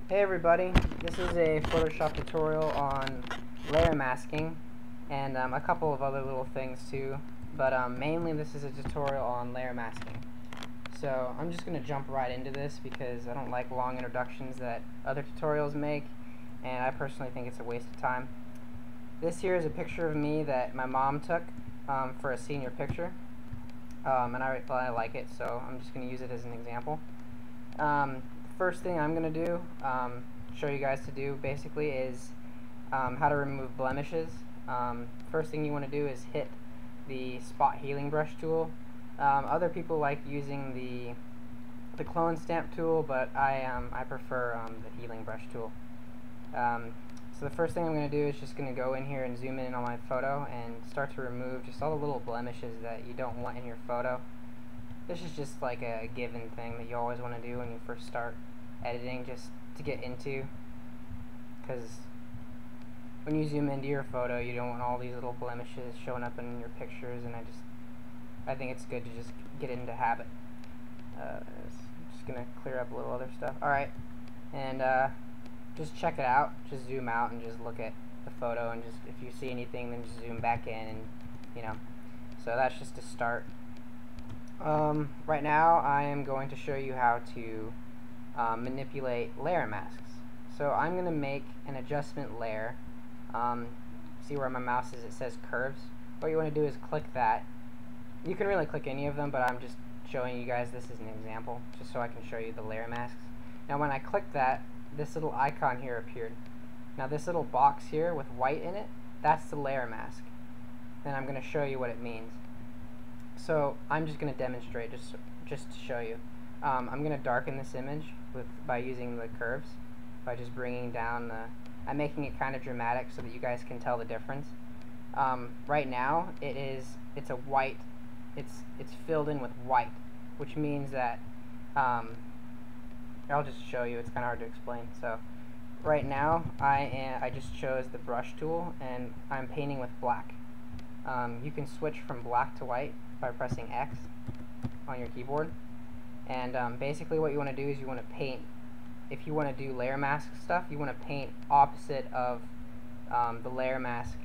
Hey everybody, this is a Photoshop tutorial on layer masking and a couple of other little things too, but mainly this is a tutorial on layer masking. So I'm just going to jump right into this because I don't like long introductions that other tutorials make, and I personally think it's a waste of time. This here is a picture of me that my mom took for a senior picture, and I like it, so I'm just going to use it as an example. First thing I'm going to do, show you guys to do basically, is how to remove blemishes. First thing you want to do is hit the spot healing brush tool. Other people like using the clone stamp tool, but I prefer the healing brush tool. So the first thing I'm going to do is just going to go in here and zoom in on my photo and start to remove just all the little blemishes that you don't want in your photo. This is just like a given thing that you always want to do when you first start editing, just to get into, because when you zoom into your photo you don't want all these little blemishes showing up in your pictures, and I think it's good to just get into habit. Just gonna clear up a little other stuff. Alright, and just check it out, just zoom out and just look at the photo, and just if you see anything then just zoom back in, and so that's just to start. Right now I am going to show you how to manipulate layer masks. So I'm going to make an adjustment layer. See where my mouse is, it says curves. What you want to do is click that. You can really click any of them, but I'm just showing you guys this as an example, just so I can show you the layer masks. Now when I click that, this little icon here appeared. Now this little box here with white in it, that's the layer mask. Then I'm going to show you what it means. So I'm just going to demonstrate just to show you. I'm going to darken this image by using the curves, by just bringing down I'm making it kind of dramatic so that you guys can tell the difference. Right now it's a white, it's filled in with white, which means that I'll just show you, it's kind of hard to explain. So right now I just chose the brush tool and I'm painting with black. You can switch from black to white by pressing X on your keyboard, and basically what you want to do is you want to paint, if you want to do layer mask stuff, you want to paint opposite of the layer mask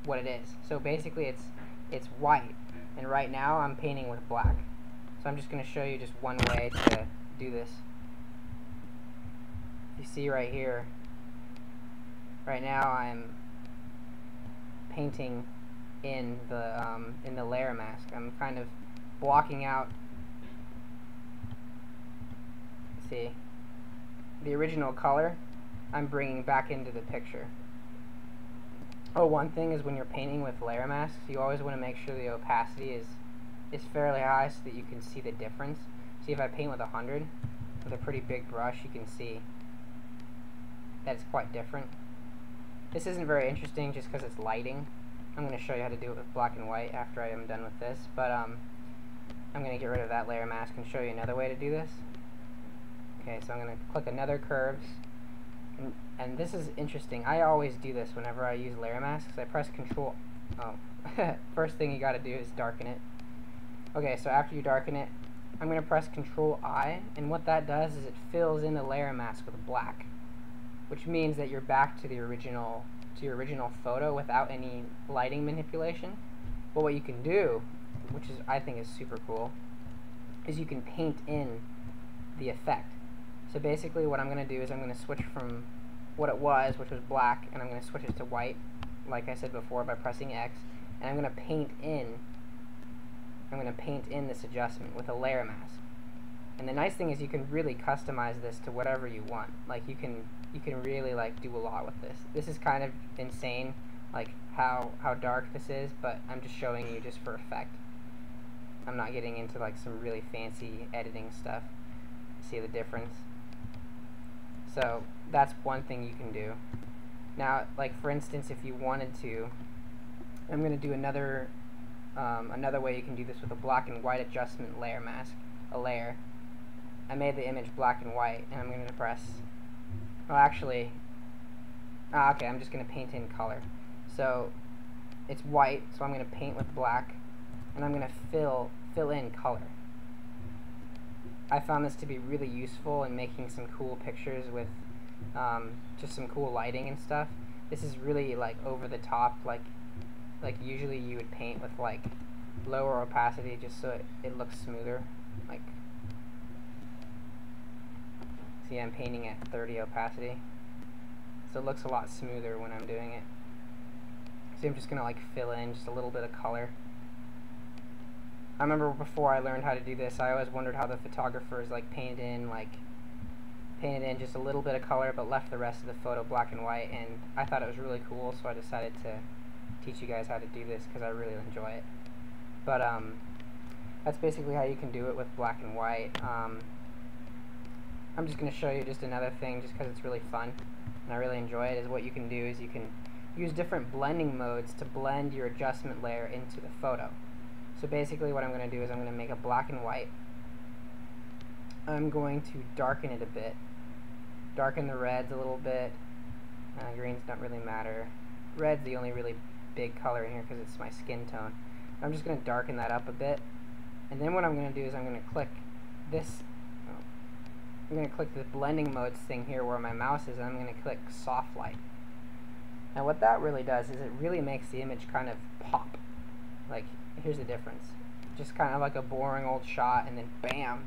what it is. So basically it's white, and right now I'm painting with black. So I'm just going to show you just one way to do this. You see right here, right now I'm painting in the layer mask. I'm kind of blocking out, see, the original color I'm bringing back into the picture. Oh, one thing is when you're painting with layer masks, you always want to make sure the opacity is fairly high so that you can see the difference. See, if I paint with 100 with a pretty big brush, you can see that it's quite different. This isn't very interesting just because it's lighting. I'm going to show you how to do it with black and white after I am done with this, but I'm going to get rid of that layer mask and show you another way to do this. Okay, so I'm going to click another curves, and this is interesting. I always do this whenever I use layer masks. I press Control. First thing you got to do is darken it. Okay, so after you darken it, I'm going to press Control I, and what that does is it fills in the layer mask with black, which means that you're back to the original your original photo without any lighting manipulation. But what you can do, which is I think is super cool, is you can paint in the effect. So basically what I'm going to do is I'm going to switch from what it was, which was black, and I'm going to switch it to white, like I said before, by pressing X, and I'm going to paint in this adjustment with a layer mask. And the nice thing is you can really customize this to whatever you want. Like you can really like do a lot with this. This is kind of insane, like how dark this is, but I'm just showing you just for effect. I'm not getting into like some really fancy editing stuff. See the difference? So that's one thing you can do. Now, like for instance, if you wanted to, I'm going to do another way you can do this with a black and white adjustment layer mask, a layer. I made the image black and white, and I'm going to press, well actually, okay, I'm just going to paint in color. So it's white, so I'm going to paint with black, and I'm going to fill in color. I found this to be really useful in making some cool pictures with just some cool lighting and stuff. This is really like over the top, like usually you would paint with like lower opacity just so it looks smoother. Like, see, I'm painting at 30 opacity, so it looks a lot smoother when I'm doing it. So I'm just gonna like fill in just a little bit of color. I remember before I learned how to do this, I always wondered how the photographers like painted in just a little bit of color but left the rest of the photo black and white, and I thought it was really cool, so I decided to teach you guys how to do this because I really enjoy it. But that's basically how you can do it with black and white. I'm just going to show you just another thing just because it's really fun and I really enjoy it. Is what you can do is you can use different blending modes to blend your adjustment layer into the photo. So basically what I'm going to do is I'm going to make a black and white. I'm going to darken it a bit. Darken the reds a little bit. Greens don't really matter. Red's the only really big color in here because it's my skin tone. I'm just going to darken that up a bit. And then what I'm going to do is I'm going to click this. I'm going to click the blending modes thing here where my mouse is, and I'm going to click soft light. Now what that really does is it really makes the image kind of pop. Like, here's the difference. Just kind of like a boring old shot, and then bam,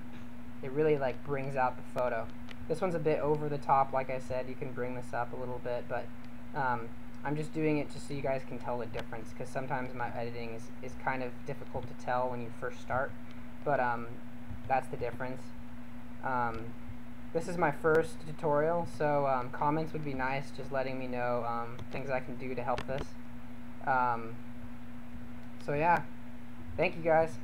it really like brings out the photo. This one's a bit over the top, like I said. You can bring this up a little bit, but I'm just doing it just so you guys can tell the difference, because sometimes my editing is kind of difficult to tell when you first start, but that's the difference. This is my first tutorial, so comments would be nice, just letting me know things I can do to help this. So yeah, thank you guys.